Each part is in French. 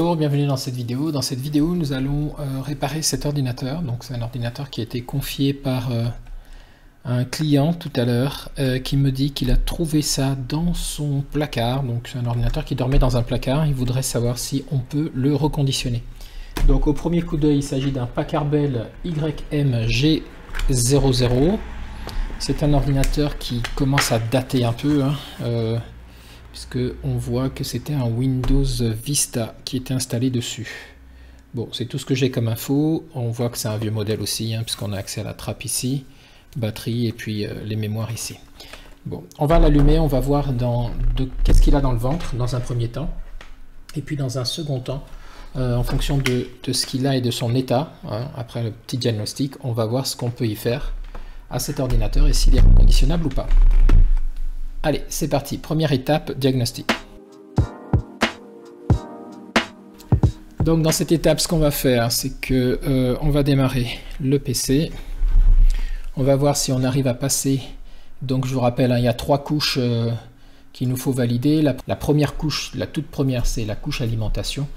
Bonjour, bienvenue dans cette vidéo. Dans cette vidéo, nous allons réparer cet ordinateur. Donc, c'est un ordinateur qui a été confié par un client tout à l'heure qui me dit qu'il a trouvé ça dans son placard. Donc, c'est un ordinateur qui dormait dans un placard. Il voudrait savoir si on peut le reconditionner. Donc, au premier coup d'œil, il s'agit d'un Packard Bell YM-G00. C'est un ordinateur qui commence à dater un peu, puisque on voit que c'était un Windows Vista qui était installé dessus. Bon, c'est tout ce que j'ai comme info. On voit que c'est un vieux modèle aussi, puisqu'on a accès à la trappe ici, batterie et puis les mémoires ici. Bon, on va l'allumer, on va voir qu'est-ce qu'il a dans le ventre dans un premier temps, et puis dans un second temps, en fonction de ce qu'il a et de son état, après le petit diagnostic, on va voir ce qu'on peut y faire à cet ordinateur et s'il est reconditionnable ou pas. Allez, c'est parti. Première étape, diagnostic. Donc dans cette étape, ce qu'on va faire, c'est que on va démarrer le PC. On va voir si on arrive à passer. Donc je vous rappelle, il y a 3 couches qu'il nous faut valider. La première couche, la toute première, c'est la couche alimentation.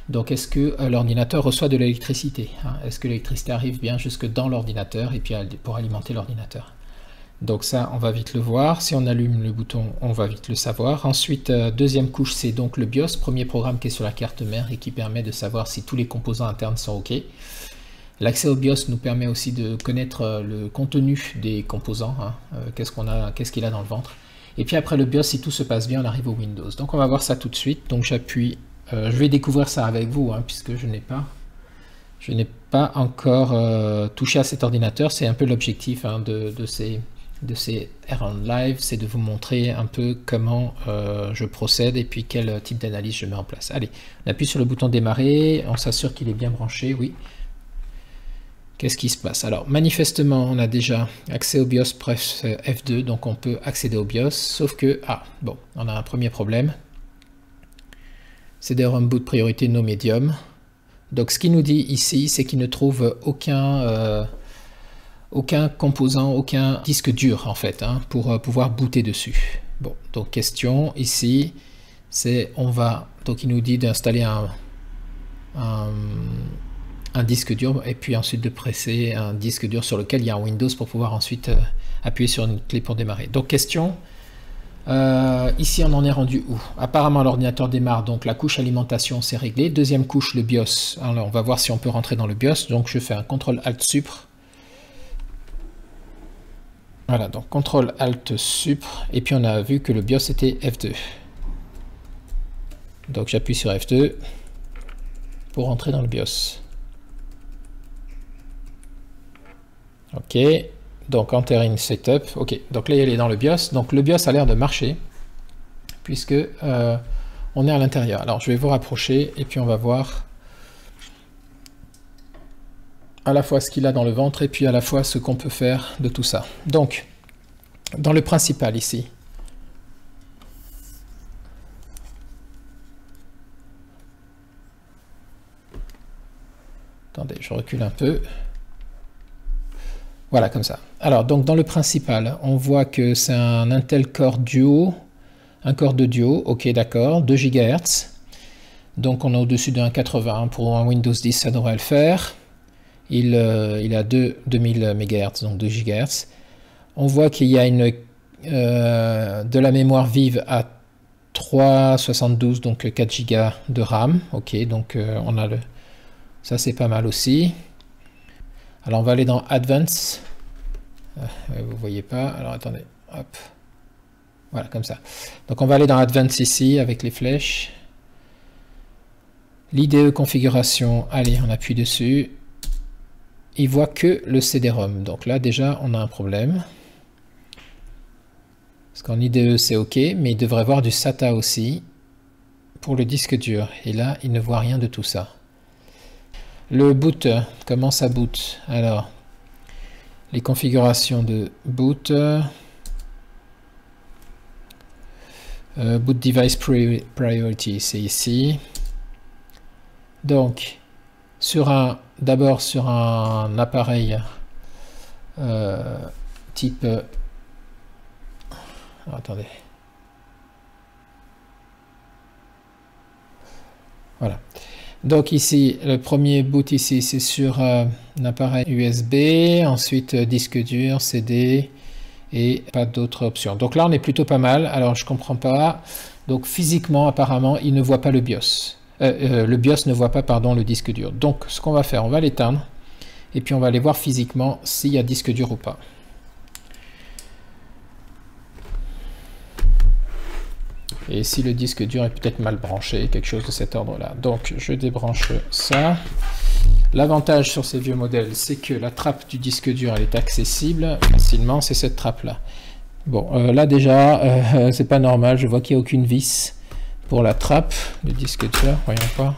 Donc est-ce que l'ordinateur reçoit de l'électricité, Est-ce que l'électricité arrive bien jusque dans l'ordinateur et puis pour alimenter l'ordinateur? Donc ça, on va vite le voir. Si on allume le bouton, on va vite le savoir. Ensuite, deuxième couche, c'est donc le BIOS, premier programme qui est sur la carte mère et qui permet de savoir si tous les composants internes sont OK. L'accès au BIOS nous permet aussi de connaître le contenu des composants, qu'est-ce qu'il a dans le ventre. Et puis après le BIOS, si tout se passe bien, on arrive au Windows. Donc on va voir ça tout de suite. Donc j'appuie. Je vais découvrir ça avec vous, puisque je n'ai pas encore touché à cet ordinateur. C'est un peu l'objectif de ces Errand Live, c'est de vous montrer un peu comment je procède et puis quel type d'analyse je mets en place. Allez, on appuie sur le bouton démarrer, on s'assure qu'il est bien branché, oui. Qu'est-ce qui se passe? Alors, manifestement, on a déjà accès au BIOS, press F2, donc on peut accéder au BIOS, sauf que, bon, on a un premier problème. CD-ROM boot priorité no medium. Donc ce qu'il nous dit ici, c'est qu'il ne trouve aucun composant, aucun disque dur en fait, pour pouvoir booter dessus. Bon, donc question ici, c'est donc il nous dit d'installer un disque dur et puis ensuite de presser un disque dur sur lequel il y a un Windows pour pouvoir ensuite appuyer sur une clé pour démarrer. Donc question. Ici on en est rendu où? Apparemment l'ordinateur démarre, donc la couche alimentation c'est réglé. Deuxième couche, le BIOS. Alors on va voir si on peut rentrer dans le BIOS. Donc je fais un CTRL ALT SUPR. Voilà, donc CTRL ALT SUPR. Et puis on a vu que le BIOS était F2. Donc j'appuie sur F2 pour rentrer dans le BIOS. Ok. Donc Enter in Setup, ok, donc là il est dans le BIOS, donc le BIOS a l'air de marcher, puisque on est à l'intérieur. Alors je vais vous rapprocher, et puis on va voir à la fois ce qu'il a dans le ventre, et puis à la fois ce qu'on peut faire de tout ça. Donc, dans le principal ici, attendez, je recule un peu. Voilà, comme ça. Alors, donc dans le principal, on voit que c'est un Intel Core Duo, un Core de Duo, ok, d'accord, 2 GHz. Donc on est au-dessus de 1,80, pour un Windows 10, ça devrait le faire. Il a 2000 MHz, donc 2 GHz. On voit qu'il y a de la mémoire vive à 3,72, donc 4 Go de RAM, ok, donc on a ça c'est pas mal aussi. Alors on va aller dans Advanced, vous voyez pas, alors attendez, hop, voilà comme ça. Donc on va aller dans Advanced ici avec les flèches, l'IDE configuration, allez on appuie dessus, il voit que le CD-ROM, donc là déjà on a un problème, parce qu'en IDE c'est ok, mais il devrait voir du SATA aussi pour le disque dur, et là il ne voit rien de tout ça. Le boot, comment ça boot? Alors, les configurations de boot. Boot device priority, c'est ici. Donc, d'abord sur un appareil type... attendez. Voilà. Donc ici, le premier boot ici, c'est sur un appareil USB, ensuite disque dur, CD, et pas d'autres options. Donc là, on est plutôt pas mal. Alors, je comprends pas. Donc physiquement, apparemment, il ne voit pas le BIOS. Le BIOS ne voit pas, pardon, le disque dur. Donc, ce qu'on va faire, on va l'éteindre, et puis on va aller voir physiquement s'il y a disque dur ou pas. Et si le disque dur est peut-être mal branché, quelque chose de cet ordre-là. Donc, je débranche ça. L'avantage sur ces vieux modèles, c'est que la trappe du disque dur, elle est accessible facilement, c'est cette trappe-là. Bon, là déjà, c'est pas normal, je vois qu'il n'y a aucune vis pour la trappe du disque dur, voyons pas.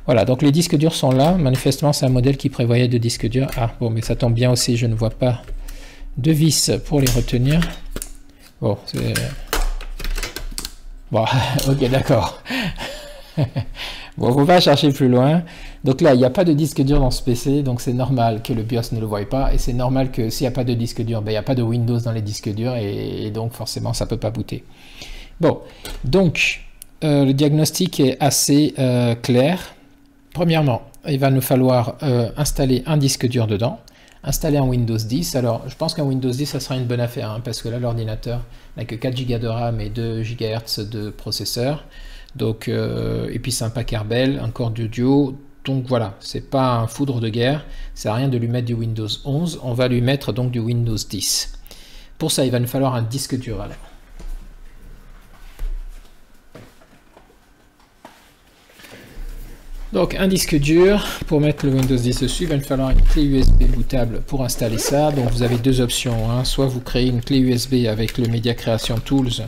Voilà, donc les disques durs sont là, manifestement c'est un modèle qui prévoyait de disques durs. Ah, bon, mais ça tombe bien aussi, je ne vois pas de vis pour les retenir. Bon, c'est... Bon, ok, d'accord. Bon, on va chercher plus loin. Donc là, il n'y a pas de disque dur dans ce PC, donc c'est normal que le BIOS ne le voie pas, et c'est normal que s'il n'y a pas de disque dur, ben, il n'y a pas de Windows dans les disques durs, et donc forcément, ça ne peut pas booter. Bon, donc, le diagnostic est assez clair. Premièrement, il va nous falloir installer un disque dur dedans, installer un Windows 10. Alors, je pense qu'un Windows 10, ça sera une bonne affaire, hein, parce que là, l'ordinateur n'a que 4 Go de RAM et 2 GHz de processeur. Donc, et puis c'est un pack Arbel, un corps d'audio. Donc voilà, c'est pas un foudre de guerre. Ça sert à rien de lui mettre du Windows 11. On va lui mettre donc du Windows 10. Pour ça, il va nous falloir un disque dur alors. Donc un disque dur, pour mettre le Windows 10 dessus, il va nous falloir une clé USB bootable pour installer ça. Donc vous avez deux options, hein. Soit vous créez une clé USB avec le Media Creation Tools,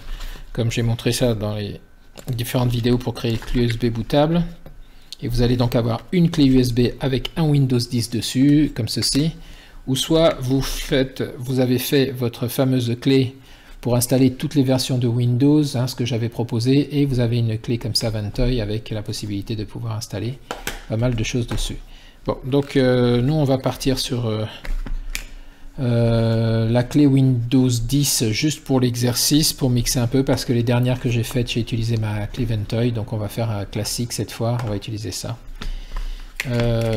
comme j'ai montré ça dans les différentes vidéos pour créer une clé USB bootable. Et vous allez donc avoir une clé USB avec un Windows 10 dessus, comme ceci. Ou soit vous avez fait votre fameuse clé pour installer toutes les versions de Windows, hein, ce que j'avais proposé, et vous avez une clé comme ça Ventoy avec la possibilité de pouvoir installer pas mal de choses dessus. Bon, donc nous on va partir sur la clé Windows 10 juste pour l'exercice, pour mixer un peu, parce que les dernières que j'ai faites, j'ai utilisé ma clé Ventoy, donc on va faire un classique cette fois, on va utiliser ça.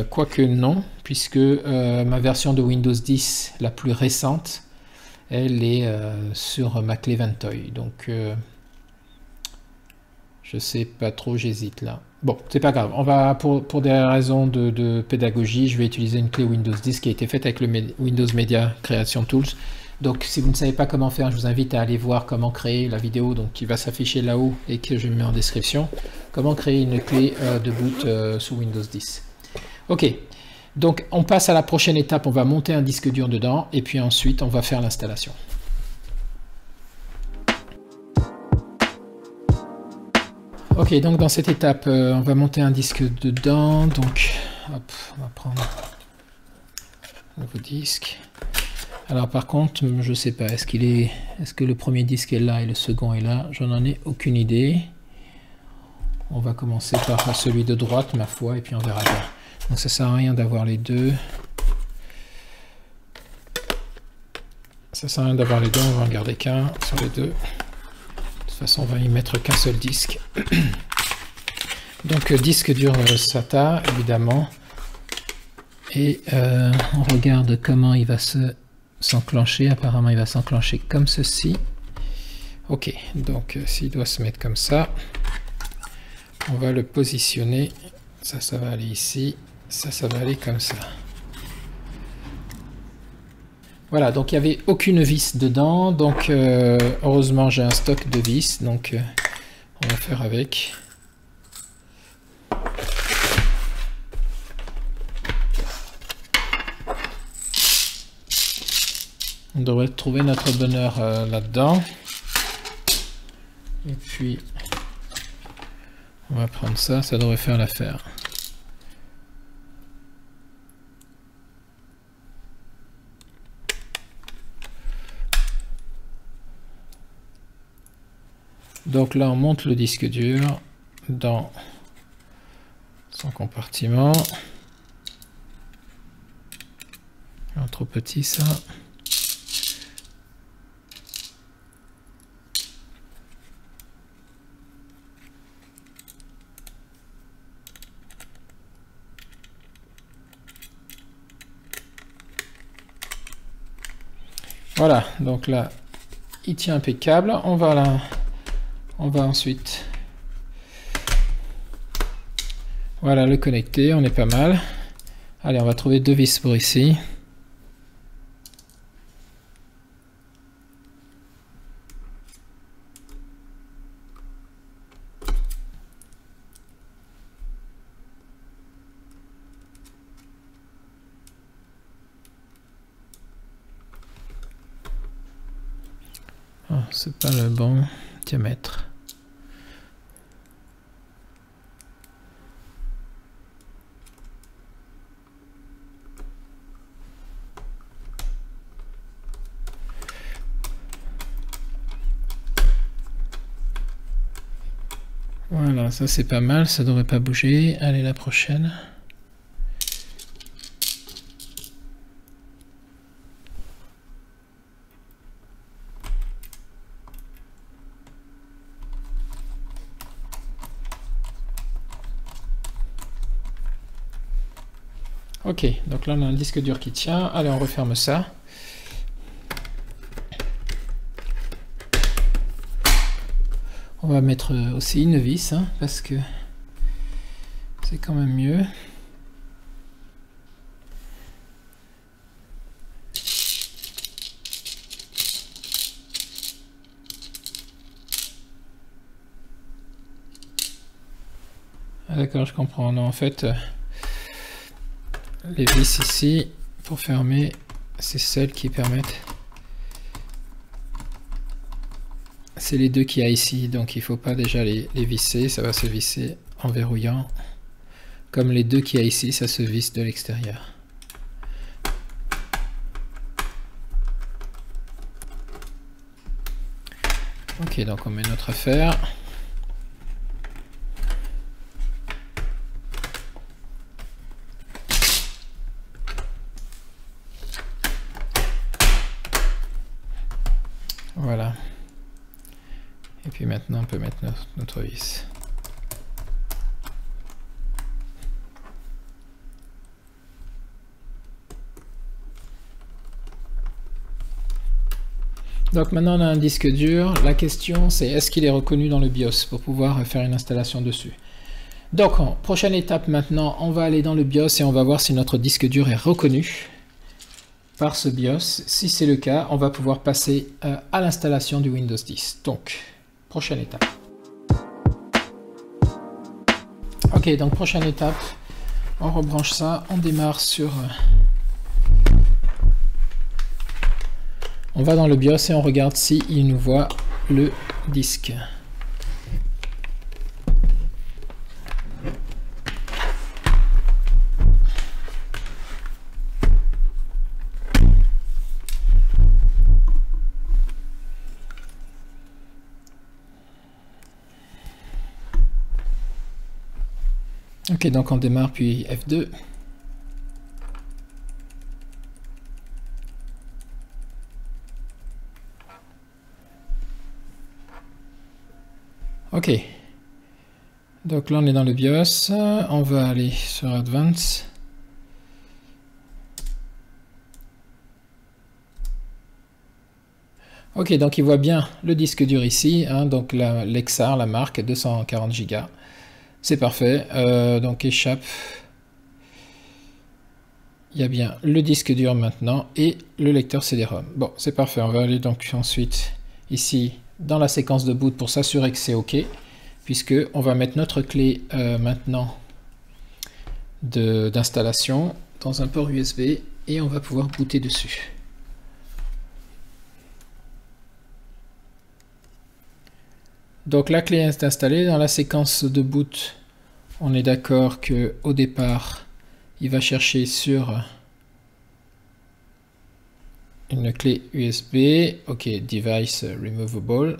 Quoique non, puisque ma version de Windows 10, la plus récente, elle est sur ma clé Ventoy, donc je sais pas trop, j'hésite là. Bon, c'est pas grave, on va pour des raisons de pédagogie, je vais utiliser une clé Windows 10 qui a été faite avec le Windows Media Creation Tools. Donc si vous ne savez pas comment faire, je vous invite à aller voir comment créer la vidéo, donc qui va s'afficher là-haut et que je mets en description, comment créer une clé de boot sous Windows 10. Ok. Donc on passe à la prochaine étape, on va monter un disque dur dedans et puis ensuite on va faire l'installation. Ok, donc dans cette étape, on va monter un disque dedans, donc hop, on va prendre un nouveau disque. Alors par contre, je sais pas, est-ce que le premier disque est là et le second est là? J'en ai aucune idée. On va commencer par celui de droite, ma foi, et puis on verra bien. Donc ça sert à rien d'avoir les deux. Ça sert à rien d'avoir les deux, on va en garder qu'un sur les deux. De toute façon, on va y mettre qu'un seul disque. Donc disque dur SATA, évidemment. Et on regarde comment il va s'enclencher. Apparemment, il va s'enclencher comme ceci. Ok, donc s'il doit se mettre comme ça, on va le positionner. Ça va aller ici. Ça va aller comme ça. Voilà, donc il n'y avait aucune vis dedans. Donc heureusement, j'ai un stock de vis. Donc on va faire avec. On devrait trouver notre bonheur là-dedans. Et puis, on va prendre ça, ça devrait faire l'affaire. Donc là, on monte le disque dur dans son compartiment. Un trop petit ça. Voilà, donc là, il tient impeccable. On va ensuite, voilà, le connecter. On est pas mal. Allez, on va trouver 2 vis pour ici. Oh, c'est pas le bon diamètre. Voilà, ça c'est pas mal, ça devrait pas bouger. Allez, la prochaine. Ok, donc là on a un disque dur qui tient. Allez, on referme ça. On va mettre aussi une vis, hein, parce que c'est quand même mieux. Ah, d'accord, je comprends. Non, en fait, les vis ici, pour fermer, c'est celles qui permettent... C'est les deux qu'il y a ici, donc il ne faut pas déjà les visser, ça va se visser en verrouillant. Comme les deux qu'il y a ici, ça se visse de l'extérieur. Ok, donc on met notre affaire. Voilà. Et puis maintenant on peut mettre notre vis. Donc maintenant on a un disque dur. La question c'est est-ce qu'il est reconnu dans le BIOS pour pouvoir faire une installation dessus. Donc prochaine étape maintenant, on va aller dans le BIOS et on va voir si notre disque dur est reconnu par ce BIOS. Si c'est le cas, on va pouvoir passer à l'installation du Windows 10. Donc, prochaine étape. Ok, donc prochaine étape, on rebranche ça, on démarre sur... On va dans le BIOS et on regarde si il nous voit le disque. Ok, donc on démarre puis F2. Ok. Donc là on est dans le BIOS. On va aller sur Advanced. Ok, donc il voit bien le disque dur ici, hein, donc l'Exar, la marque, 240 Go. C'est parfait. Donc échappe. Il y a bien le disque dur maintenant et le lecteur CD-ROM. Bon, c'est parfait. On va aller donc ensuite ici dans la séquence de boot pour s'assurer que c'est OK, puisque on va mettre notre clé maintenant d'installation dans un port USB et on va pouvoir booter dessus. Donc la clé est installée. Dans la séquence de boot, on est d'accord que au départ, il va chercher sur une clé USB. Ok, device removable.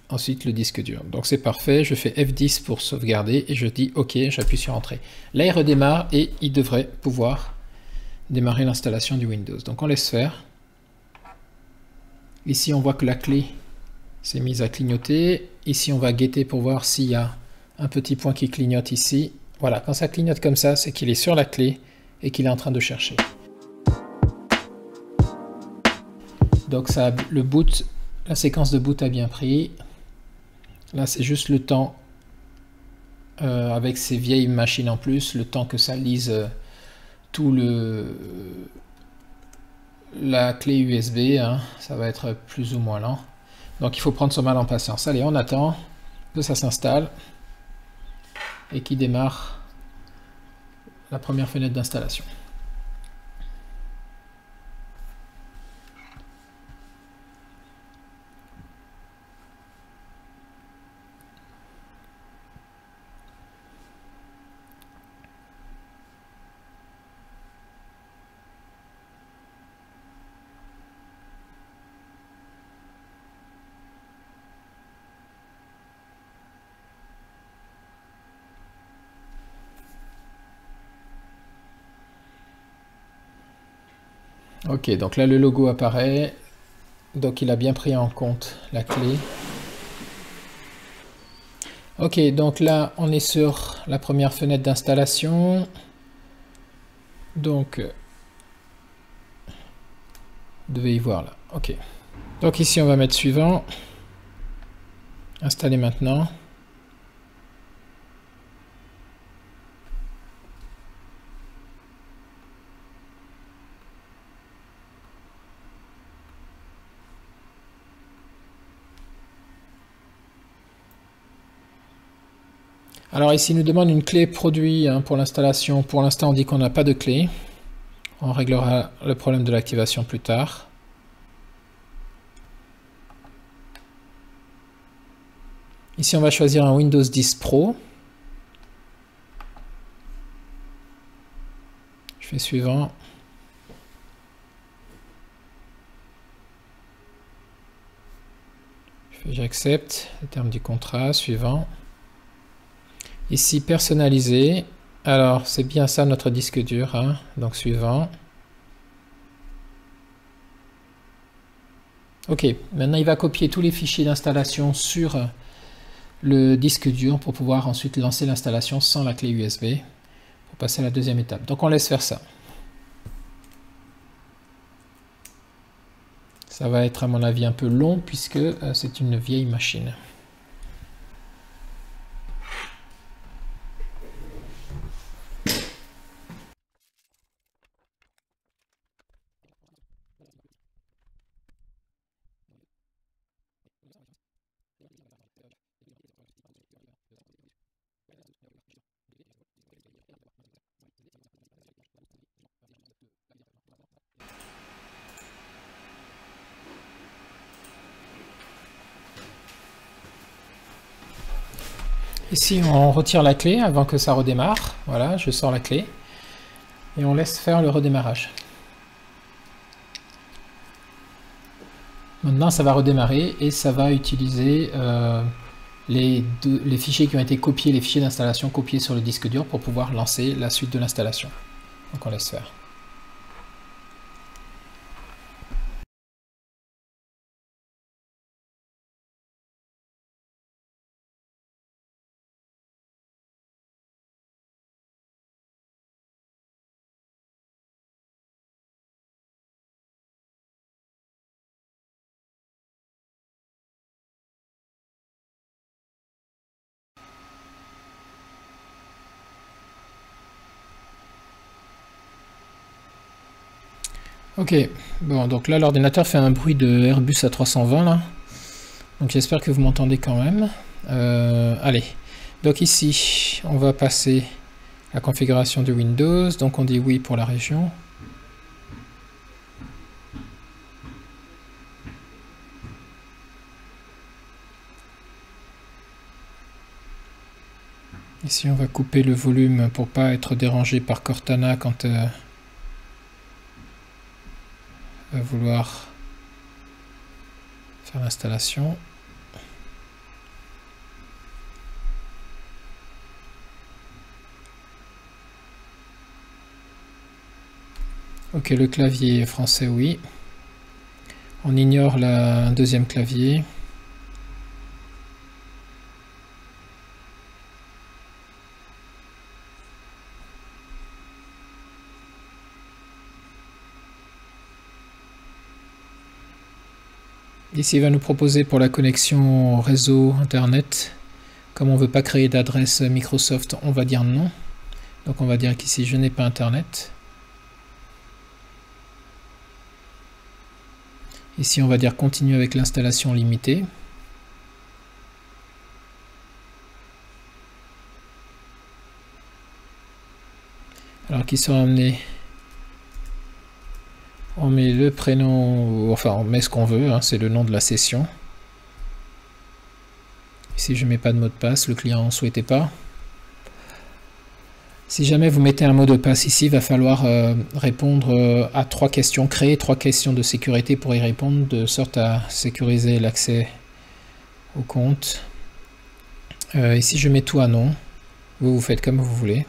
Ensuite le disque dur. Donc c'est parfait. Je fais F10 pour sauvegarder et je dis OK. J'appuie sur Entrée. Là il redémarre et il devrait pouvoir démarrer l'installation du Windows. Donc on laisse faire. Ici on voit que la clé c'est mise à clignoter. Ici, on va guetter pour voir s'il y a un petit point qui clignote ici. Voilà, quand ça clignote comme ça, c'est qu'il est sur la clé et qu'il est en train de chercher. Donc ça, la séquence de boot a bien pris. Là, c'est juste le temps, avec ces vieilles machines en plus, le temps que ça lise tout la clé USB, hein, ça va être plus ou moins lent. Donc il faut prendre son mal en patience. Allez, on attend que ça s'installe et qu'il démarre la première fenêtre d'installation. Ok, donc là le logo apparaît, donc il a bien pris en compte la clé. Ok, donc là on est sur la première fenêtre d'installation. Donc, vous devez y voir là, ok. Donc ici on va mettre suivant, installer maintenant. Alors ici, il nous demande une clé produit hein, pour l'installation. Pour l'instant, on dit qu'on n'a pas de clé. On réglera le problème de l'activation plus tard. Ici, on va choisir un Windows 10 Pro. Je fais suivant. J'accepte les termes du contrat. Suivant. Ici, personnaliser. Alors, c'est bien ça notre disque dur. Hein. Donc, suivant. Ok, maintenant il va copier tous les fichiers d'installation sur le disque dur pour pouvoir ensuite lancer l'installation sans la clé USB pour passer à la deuxième étape. Donc on laisse faire ça. Ça va être à mon avis un peu long puisque c'est une vieille machine. Ici, on retire la clé avant que ça redémarre. Voilà, je sors la clé. Et on laisse faire le redémarrage. Maintenant, ça va redémarrer et ça va utiliser les fichiers qui ont été copiés, les fichiers d'installation copiés sur le disque dur pour pouvoir lancer la suite de l'installation. Donc on laisse faire. Ok, bon donc là l'ordinateur fait un bruit de Airbus A320 là, donc j'espère que vous m'entendez quand même. Allez, donc ici on va passer la configuration de Windows, donc on dit oui pour la région. Ici on va couper le volume pour pas être dérangé par Cortana quand va vouloir faire l'installation. Ok, le clavier français, oui. On ignore un deuxième clavier. Ici, il va nous proposer pour la connexion réseau Internet. Comme on ne veut pas créer d'adresse Microsoft, on va dire non. Donc on va dire qu'ici, je n'ai pas Internet. Ici, on va dire continue avec l'installation limitée. Alors qui sera amené, on met le prénom, enfin on met ce qu'on veut, hein, c'est le nom de la session. Ici je mets pas de mot de passe, le client ne souhaitait pas. Si jamais vous mettez un mot de passe ici, il va falloir répondre à 3 questions, créer 3 questions de sécurité pour y répondre, de sorte à sécuriser l'accès au compte. Ici je mets tout à non, vous faites comme vous voulez.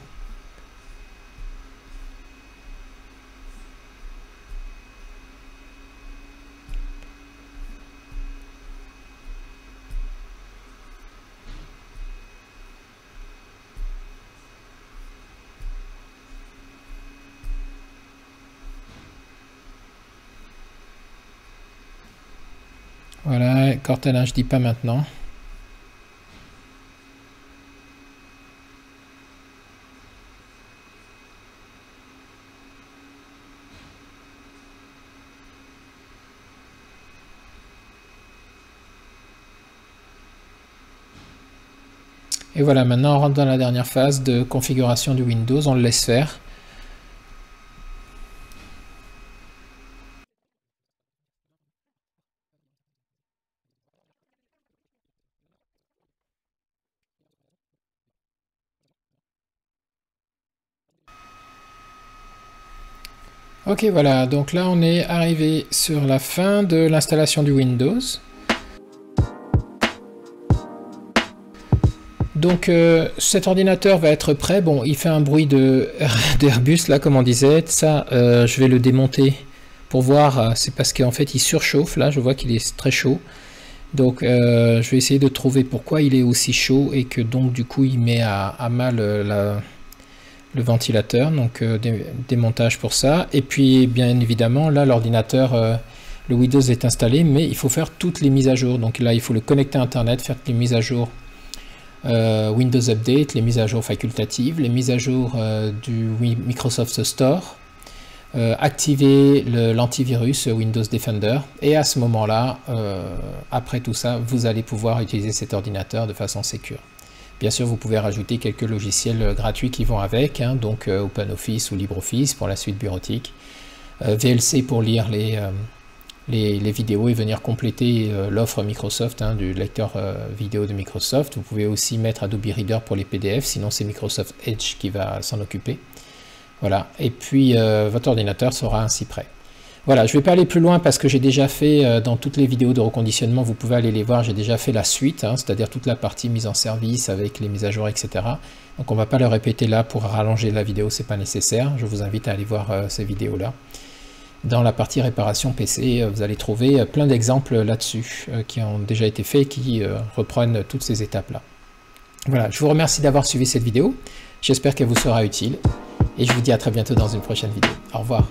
Voilà, Cortana, je dis pas maintenant. Et voilà, maintenant on rentre dans la dernière phase de configuration du Windows, on le laisse faire. Ok, voilà, donc là on est arrivé sur la fin de l'installation du Windows. Donc cet ordinateur va être prêt. Bon, il fait un bruit d'Airbus là, comme on disait. Ça, je vais le démonter pour voir. C'est parce qu'en fait il surchauffe. Là, je vois qu'il est très chaud. Donc je vais essayer de trouver pourquoi il est aussi chaud et que donc du coup il met à mal le ventilateur. Donc démontage pour ça. Et puis bien évidemment là l'ordinateur, le Windows est installé, mais il faut faire toutes les mises à jour. Donc là il faut le connecter à Internet, faire les mises à jour. Windows Update, les mises à jour facultatives, les mises à jour du Microsoft Store, activer l'antivirus Windows Defender, et à ce moment-là, après tout ça, vous allez pouvoir utiliser cet ordinateur de façon sécure. Bien sûr, vous pouvez rajouter quelques logiciels gratuits qui vont avec, hein, donc OpenOffice ou LibreOffice pour la suite bureautique, VLC pour lire les vidéos et venir compléter l'offre Microsoft, hein, du lecteur vidéo de Microsoft. Vous pouvez aussi mettre Adobe Reader pour les PDF, sinon c'est Microsoft Edge qui va s'en occuper. Voilà, et puis votre ordinateur sera ainsi prêt. Voilà, je ne vais pas aller plus loin parce que j'ai déjà fait dans toutes les vidéos de reconditionnement, vous pouvez aller les voir, j'ai déjà fait la suite, hein, c'est-à-dire toute la partie mise en service avec les mises à jour, etc. Donc on ne va pas le répéter là pour rallonger la vidéo, c'est pas nécessaire. Je vous invite à aller voir ces vidéos-là. Dans la partie réparation PC, vous allez trouver plein d'exemples là-dessus qui ont déjà été faits et qui reprennent toutes ces étapes-là. Voilà, je vous remercie d'avoir suivi cette vidéo. J'espère qu'elle vous sera utile et je vous dis à très bientôt dans une prochaine vidéo. Au revoir.